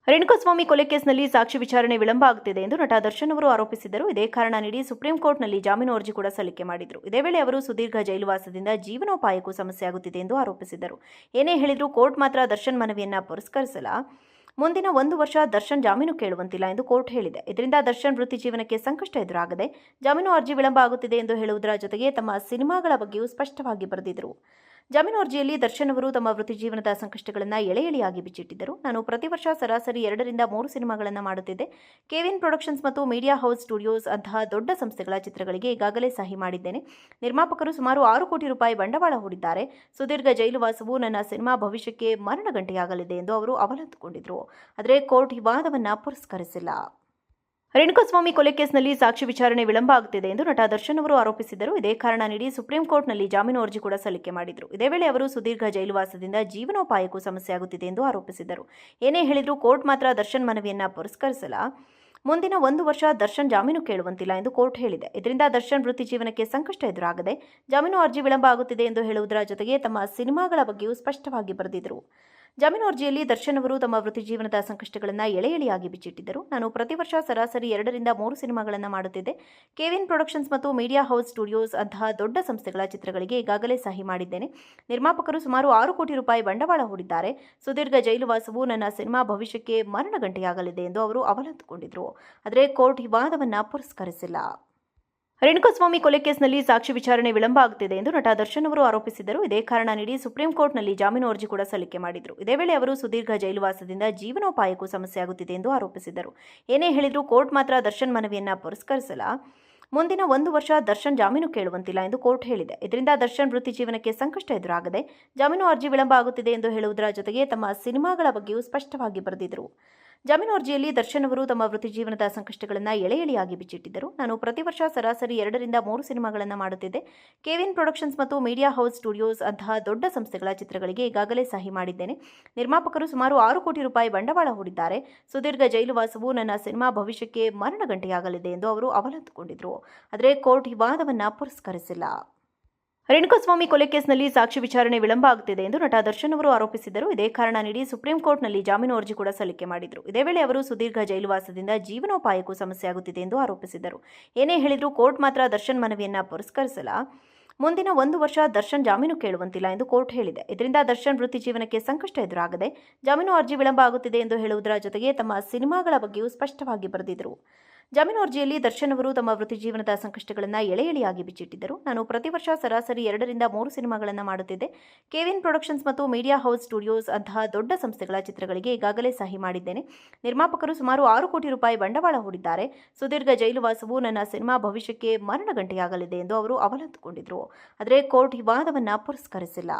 ರೇಣುಕಾಸ್ವಾಮಿ ಕೊಲೆ ಕೇಸ್ನಲ್ಲಿ ಸಾಕ್ಷಿ ವಿಚಾರಣೆ ವಿಳಂಬ ಆಗುತ್ತಿದೆ ಎಂದು ನಟ ದರ್ಶನ್ ಅವರು ಆರೋಪಿಸಿದರು. ಇದೇ ಕಾರಣ ನೀಡಿ ಸುಪ್ರೀಂ ಕೋರ್ಟ್ನಲ್ಲಿ ಜಾಮೀನು ಅರ್ಜಿ ಕೂಡ ಸಲ್ಲಿಕೆ ಮಾಡಿದರು. ಇದೇ ವೇಳೆ ಅವರು ಸುದೀರ್ಘ ಜೈಲುವಾಸದಿಂದ ಜೀವನೋಪಾಯಕ್ಕೂ ಸಮಸ್ಯೆ ಆಗುತ್ತಿದೆ ಎಂದು ಆರೋಪಿಸಿದರು. ಏನೇ ಹೇಳಿದರೂ ಕೋರ್ಟ್ ಮಾತ್ರ ದರ್ಶನ್ ಮನವಿಯನ್ನ ಪುರಸ್ಕರಿಸಲ್ಲ. ಮುಂದಿನ 1 ವರ್ಷ ದರ್ಶನ್ ಜಾಮೀನು ಕೇಳುವಂತಿಲ್ಲ ಎಂದು ಕೋರ್ಟ್ ಹೇಳಿದೆ. ಇದರಿಂದ ದರ್ಶನ್ ವೃತ್ತಿ ಜೀವನಕ್ಕೆ ಸಂಕಷ್ಟ ಎದುರಾಗದೆ ಜಾಮೀನು ಅರ್ಜಿ ವಿಳಂಬ ಆಗುತ್ತಿದೆ ಎಂದು ಹೇಳುವುದರ ಜೊತೆಗೆ ತಮ್ಮ ಸಿನಿಮಾಗಳ ಬಗ್ಗೆಯೂ ಸ್ಪಷ್ಟವಾಗಿ ಬರೆದಿದ್ದರು. ಜಾಮೀನು ಅರ್ಜಿಯಲ್ಲಿ ದರ್ಶನ್ ಅವರು ತಮ್ಮ ವೃತ್ತಿ ಜೀವನದ ಸಂಕಷ್ಟಗಳನ್ನು ಎಳೆ ಎಳೆಯಾಗಿ ಬಿಚ್ಚಿಟ್ಟಿದ್ದರು. ನಾನು ಪ್ರತಿ ವರ್ಷ ಸರಾಸರಿ 2 ರಿಂದ 3 ಸಿನಿಮಾಗಳನ್ನು ಮಾಡುತ್ತಿದ್ದೆ. ಕೆವಿನ್ ಪ್ರೊಡಕ್ಷನ್ಸ್ ಮತ್ತು ಮೀಡಿಯಾ ಹೌಸ್ ಸ್ಟುಡಿಯೋಸ್ ಅಂತಹ ದೊಡ್ಡ ಸಂಸ್ಥೆಗಳ ಚಿತ್ರಗಳಿಗೆ ಈಗಾಗಲೇ ಸಹಿ ಮಾಡಿದ್ದೇನೆ. ನಿರ್ಮಾಪಕರು ಸುಮಾರು 6 ಕೋಟಿ ರೂಪಾಯಿ ಬಂಡವಾಳ ಹೂಡಿದ್ದಾರೆ. ಸುದೀರ್ಘ ಜೈಲುವಾಸವು ನನ್ನ ಸಿನಿಮಾ ಭವಿಷ್ಯಕ್ಕೆ ಮರಣಗಂಟೆಯಾಗಲಿದೆ ಎಂದು ಅವರು ಅವಲತ್ತುಕೊಂಡಿದ್ದರು. ಆದರೆ ಕೋರ್ಟ್ ಈ ವಾದವನ್ನು ಪುರಸ್ಕರಿಸಿಲ್ಲ. ರೇಣುಕಾಸ್ವಾಮಿ ಕೊಲೆ ಕೇಸ್ನಲ್ಲಿ ಸಾಕ್ಷಿ ವಿಚಾರಣೆ ವಿಳಂಬ ಆಗುತ್ತಿದೆ ಎಂದು ನಟ ದರ್ಶನ್ ಅವರು ಆರೋಪಿಸಿದರು. ಇದೇ ಕಾರಣ ನೀಡಿ ಸುಪ್ರೀಂ ಕೋರ್ಟ್ನಲ್ಲಿ ಜಾಮೀನು ಅರ್ಜಿ ಕೂಡ ಸಲ್ಲಿಕೆ ಮಾಡಿದರು. ಇದೇ ವೇಳೆ ಅವರು ಸುದೀರ್ಘ ಜೈಲುವಾಸದಿಂದ ಜೀವನೋಪಾಯಕ್ಕೂ ಸಮಸ್ಯೆ ಆಗುತ್ತಿದೆ ಎಂದು ಆರೋಪಿಸಿದರು. ಏನೇ ಹೇಳಿದರೂ ಕೋರ್ಟ್ ಮಾತ್ರ ದರ್ಶನ್ ಮನವಿಯನ್ನ ಪುರಸ್ಕರಿಸಲ್ಲ. ಮುಂದಿನ 1 ವರ್ಷ ದರ್ಶನ್ ಜಾಮೀನು ಕೇಳುವಂತಿಲ್ಲ ಎಂದು ಕೋರ್ಟ್ ಹೇಳಿದೆ. ಇದರಿಂದ ದರ್ಶನ್ ವೃತ್ತಿ ಜೀವನಕ್ಕೆ ಸಂಕಷ್ಟ ಎದುರಾಗದೆ ಜಾಮೀನು ಅರ್ಜಿ ವಿಳಂಬ ಆಗುತ್ತಿದೆ ಎಂದು ಹೇಳುವುದರ ಜೊತೆಗೆ ತಮ್ಮ ಸಿನಿಮಾಗಳ ಬಗ್ಗೆಯೂ ಸ್ಪಷ್ಟವಾಗಿ ಬರೆದಿದ್ದರು. ಜಾಮೀನು ಅರ್ಜಿಯಲ್ಲಿ ದರ್ಶನ್ ಅವರು ತಮ್ಮ ವೃತ್ತಿ ಜೀವನದ ಸಂಕಷ್ಟಗಳನ್ನು ಎಳೆ ಎಳೆಯಾಗಿ ಬಿಚ್ಚಿಟ್ಟಿದ್ದರು. ನಾನು ಪ್ರತಿ ವರ್ಷ ಸರಾಸರಿ 2 ರಿಂದ 3 ಸಿನಿಮಾಗಳನ್ನು ಮಾಡುತ್ತಿದ್ದೆ. ಕೆವಿನ್ ಪ್ರೊಡಕ್ಷನ್ಸ್ ಮತ್ತು ಮೀಡಿಯಾ ಹೌಸ್ ಸ್ಟುಡಿಯೋಸ್ ಅಂತಹ ದೊಡ್ಡ ಸಂಸ್ಥೆಗಳ ಚಿತ್ರಗಳಿಗೆ ಈಗಾಗಲೇ ಸಹಿ ಮಾಡಿದ್ದೇನೆ. ನಿರ್ಮಾಪಕರು ಸುಮಾರು 6 ಕೋಟಿ ರೂಪಾಯಿ ಬಂಡವಾಳ ಹೂಡಿದ್ದಾರೆ. ಸುದೀರ್ಘ ಜೈಲುವಾಸವು ನನ್ನ ಸಿನಿಮಾ ಭವಿಷ್ಯಕ್ಕೆ ಮರಣಗಂಟೆಯಾಗಲಿದೆ ಎಂದು ಅವರು ಅವಲತ್ತುಕೊಂಡಿದ್ದರು. ಆದರೆ ಕೋರ್ಟ್ ಈ ವಾದವನ್ನು ಪುರಸ್ಕರಿಸಿಲ್ಲ. ರೇಣುಕಾಸ್ವಾಮಿ ಕೊಲೆ ಕೇಸ್ನಲ್ಲಿ ಸಾಕ್ಷಿ ವಿಚಾರಣೆ ವಿಳಂಬ ಆಗುತ್ತಿದೆ ಎಂದು ನಟ ದರ್ಶನ್ ಅವರು ಆರೋಪಿಸಿದರು. ಇದೇ ಕಾರಣ ನೀಡಿ ಸುಪ್ರೀಂ ಕೋರ್ಟ್ನಲ್ಲಿ ಜಾಮೀನು ಅರ್ಜಿ ಕೂಡ ಸಲ್ಲಿಕೆ ಮಾಡಿದರು. ಇದೇ ವೇಳೆ ಅವರು ಸುದೀರ್ಘ ಜೈಲುವಾಸದಿಂದ ಜೀವನೋಪಾಯಕ್ಕೂ ಸಮಸ್ಯೆ ಆಗುತ್ತಿದೆ ಎಂದು ಆರೋಪಿಸಿದರು. ಏನೇ ಹೇಳಿದರೂ ಕೋರ್ಟ್ ಮಾತ್ರ ದರ್ಶನ್ ಮನವಿಯನ್ನ ಪುರಸ್ಕರಿಸಲ್ಲ. ಮುಂದಿನ 1 ವರ್ಷ ದರ್ಶನ್ ಜಾಮೀನು ಕೇಳುವಂತಿಲ್ಲ ಎಂದು ಕೋರ್ಟ್ ಹೇಳಿದೆ. ಇದರಿಂದ ದರ್ಶನ್ ವೃತ್ತಿ ಜೀವನಕ್ಕೆ ಸಂಕಷ್ಟ ಎದುರಾಗದೆ ಜಾಮೀನು ಅರ್ಜಿ ವಿಳಂಬ ಆಗುತ್ತಿದೆ ಎಂದು ಹೇಳುವುದರ ಜೊತೆಗೆ ತಮ್ಮ ಸಿನಿಮಾಗಳ ಬಗ್ಗೆಯೂ ಸ್ಪಷ್ಟವಾಗಿ ಬರೆದಿದ್ದರು. ಜಾಮೀನು ಅರ್ಜಿಯಲ್ಲಿ ದರ್ಶನ್ ಅವರು ತಮ್ಮ ವೃತ್ತಿ ಜೀವನದ ಸಂಕಷ್ಟಗಳನ್ನು ಎಳೆ ಎಳೆಯಾಗಿ ಬಿಚ್ಚಿಟ್ಟಿದ್ದರು. ನಾನು ಪ್ರತಿ ವರ್ಷ ಸರಾಸರಿ 2 ರಿಂದ 3 ಸಿನಿಮಾಗಳನ್ನು ಮಾಡುತ್ತಿದ್ದೆ. ಕೆವಿನ್ ಪ್ರೊಡಕ್ಷನ್ಸ್ ಮತ್ತು ಮೀಡಿಯಾ ಹೌಸ್ ಸ್ಟುಡಿಯೋಸ್ ಅಂತಹ ದೊಡ್ಡ ಸಂಸ್ಥೆಗಳ ಚಿತ್ರಗಳಿಗೆ ಈಗಾಗಲೇ ಸಹಿ ಮಾಡಿದ್ದೇನೆ. ನಿರ್ಮಾಪಕರು ಸುಮಾರು 6 ಕೋಟಿ ರೂಪಾಯಿ ಬಂಡವಾಳ ಹೂಡಿದ್ದಾರೆ. ಸುದೀರ್ಘ ಜೈಲುವಾಸವು ನನ್ನ ಸಿನಿಮಾ ಭವಿಷ್ಯಕ್ಕೆ ಮರಣಗಂಟೆಯಾಗಲಿದೆ ಎಂದು ಅವರು ಅವಲತ್ತುಕೊಂಡಿದ್ದರು. ಆದರೆ ಕೋರ್ಟ್ ಈ ವಾದವನ್ನು ಪುರಸ್ಕರಿಸಿಲ್ಲ. ರೇಣುಕಾಸ್ವಾಮಿ ಕೊಲೆ ಕೇಸ್ನಲ್ಲಿ ಸಾಕ್ಷಿ ವಿಚಾರಣೆ ವಿಳಂಬ ಆಗುತ್ತಿದೆ ಎಂದು ನಟ ದರ್ಶನ್ ಅವರು ಆರೋಪಿಸಿದರು. ಇದೇ ಕಾರಣ ನೀಡಿ ಸುಪ್ರೀಂ ಕೋರ್ಟ್ನಲ್ಲಿ ಜಾಮೀನು ಅರ್ಜಿ ಕೂಡ ಸಲ್ಲಿಕೆ ಮಾಡಿದರು. ಇದೇ ವೇಳೆ ಅವರು ಸುದೀರ್ಘ ಜೈಲುವಾಸದಿಂದ ಜೀವನೋಪಾಯಕ್ಕೂ ಸಮಸ್ಯೆ ಆಗುತ್ತಿದೆ ಎಂದು ಆರೋಪಿಸಿದರು. ಏನೇ ಹೇಳಿದರೂ ಕೋರ್ಟ್ ಮಾತ್ರ ದರ್ಶನ್ ಮನವಿಯನ್ನ ಪುರಸ್ಕರಿಸಲ್ಲ. ಮುಂದಿನ 1 ವರ್ಷ ದರ್ಶನ್ ಜಾಮೀನು ಕೇಳುವಂತಿಲ್ಲ ಎಂದು ಕೋರ್ಟ್ ಹೇಳಿದೆ. ಇದರಿಂದ ದರ್ಶನ್ ವೃತ್ತಿ ಜೀವನಕ್ಕೆ ಸಂಕಷ್ಟ ಎದುರಾಗದೆ ಜಾಮೀನು ಅರ್ಜಿ ವಿಳಂಬ ಆಗುತ್ತಿದೆ ಎಂದು ಹೇಳುವುದರ ಜೊತೆಗೆ ತಮ್ಮ ಸಿನಿಮಾಗಳ ಬಗ್ಗೆಯೂ ಸ್ಪಷ್ಟವಾಗಿ ಬರೆದಿದ್ದರು. ಜಾಮೀನು ಅರ್ಜಿಯಲ್ಲಿ ದರ್ಶನ್ ಅವರು ತಮ್ಮ ವೃತ್ತಿ ಜೀವನದ ಸಂಕಷ್ಟಗಳನ್ನು ಎಳೆ ಎಳೆಯಾಗಿ ಬಿಚ್ಚಿಟ್ಟಿದ್ದರು. ನಾನು ಪ್ರತಿ ವರ್ಷ ಸರಾಸರಿ 2 ರಿಂದ 3 ಸಿನಿಮಾಗಳನ್ನು ಮಾಡುತ್ತಿದ್ದೆ. ಕೆವಿನ್ ಪ್ರೊಡಕ್ಷನ್ಸ್ ಮತ್ತು ಮೀಡಿಯಾ ಹೌಸ್ ಸ್ಟುಡಿಯೋಸ್ ಅಂತಹ ದೊಡ್ಡ ಸಂಸ್ಥೆಗಳ ಚಿತ್ರಗಳಿಗೆ ಈಗಾಗಲೇ ಸಹಿ ಮಾಡಿದ್ದೇನೆ. ನಿರ್ಮಾಪಕರು ಸುಮಾರು 6 ಕೋಟಿ ರೂಪಾಯಿ ಬಂಡವಾಳ ಹೂಡಿದ್ದಾರೆ. ಸುದೀರ್ಘ ಜೈಲುವಾಸವು ನನ್ನ ಸಿನಿಮಾ ಭವಿಷ್ಯಕ್ಕೆ ಮರಣಗಂಟೆಯಾಗಲಿದೆ ಎಂದು ಅವರು ಅವಲತ್ತುಕೊಂಡಿದ್ದರು. ಆದರೆ ಕೋರ್ಟ್ ಈ ವಾದವನ್ನು ಪುರಸ್ಕರಿಸಿಲ್ಲ.